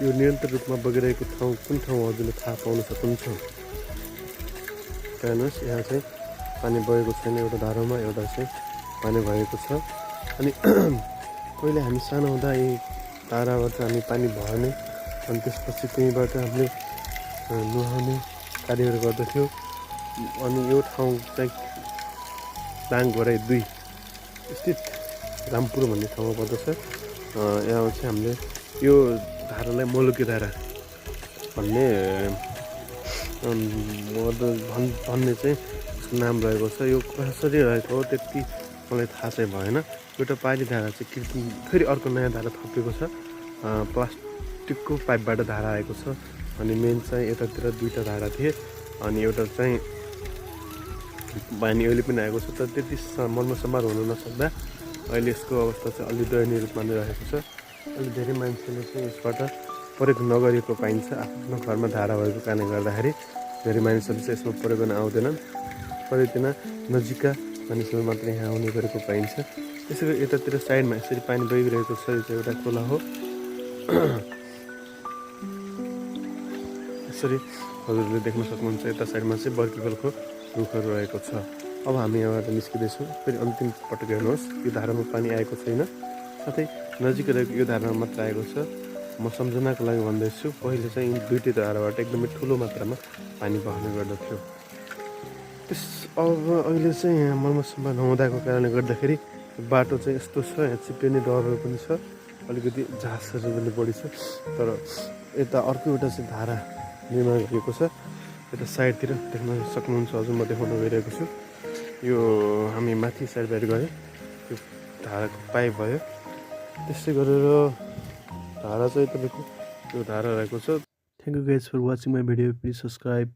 यो निरन्तर रूपमा बगिरहेको ठाउँ कुन ठाउँ हो हजुरले थाहा पाउन सक्नुहुन्छ। हेर्नुहोस् यहाँ चाहिँ पानी बगेको छैन, एउटा धारामा एउटा चाहिँ पानी भएको छ। अनि पहिले हामी सानो हुँदा यी धाराबाट हामी पानी भर्ने अनि त्यसपछि त्यहीँबाट हामीले नुहाउने कार्यहरू गर्दथ्यौँ। अनि यो ठाउँ चाहिँ दाङघराई 2 स्थित रामपुर भन्ने ठाउँमा पर्दछ। यहाँ चाहिँ हामीले यो धारालाई मलुके धारा भन्ने भन्ने चाहिँ नाम रहेको छ। यो कसरी रहेको हो त्यति मलाई थाहा चाहिँ भएन। एउटा पाइली धारा चाहिँ कृत्रिम, फेरि अर्को नयाँ धारा थपिएको छ, प्लास्टिकको पाइपबाट धारा आएको छ। अनि मेन चाहिँ यतातिर 2टा धारा थिए अनि एउटा चाहिँ पानी अहिले पनि आएको छ। तर त्यति मर्मसम्मार हुन नसक्दा अहिले यसको अवस्था चाहिँ अलि दयनीय रूपमा नै रहेको छ। अलि धेरै मान्छेले चाहिँ यसबाट प्रयोग नगरेको पाइन्छ। आफ्नो घरमा धारा भएको कारणले गर्दाखेरि धेरै मानिसहरू चाहिँ यसमा प्रयोग गर्न आउँदैनन्। प्रयोगमा नजिकका मानिसहरू मात्रै यहाँ आउने गरेको पाइन्छ। त्यसै गरी यतातिर साइडमा यसरी पानी बगिरहेको छ, यो चाहिँ एउटा खोला हो। यसरी हजुरले देख्न सक्नुहुन्छ यता साइडमा चाहिँ बर्किकलको रुखहरू रहेको छ। अब हामी यहाँबाट निस्किँदैछौँ। फेरि अन्तिम पटक हेर्नुहोस्, यो धारामा पानी आएको छैन, साथै नजिक रहेको यो धारामा मात्र आएको छ। म सम्झनाको लागि भन्दैछु, पहिले चाहिँ यी 2टी धाराबाट एकदमै ठुलो मात्रामा पानी बग्ने गर्दथ्यो। अब अहिले चाहिँ यहाँ मर्मसम्म नहुँदाको कारणले गर्दाखेरि बाटो चाहिँ यस्तो छ, यहाँ चिप्लिने डरहरू पनि छ, अलिकति झासहरू पनि बढी छ। तर यता अर्को एउटा चाहिँ धारा निर्माण गरिएको छ। यता साइडतिर देख्न सक्नुहुन्छ, हजुर म देखाउन गइरहेको छु। यो हामी माथि साइडबाट गएँ, यो धाराको पाइप भयो। त्यसै गरेर धारा चाहिँ तपाईँको यो धारा रहेको छ। Thank you guys for watching my video. Please subscribe.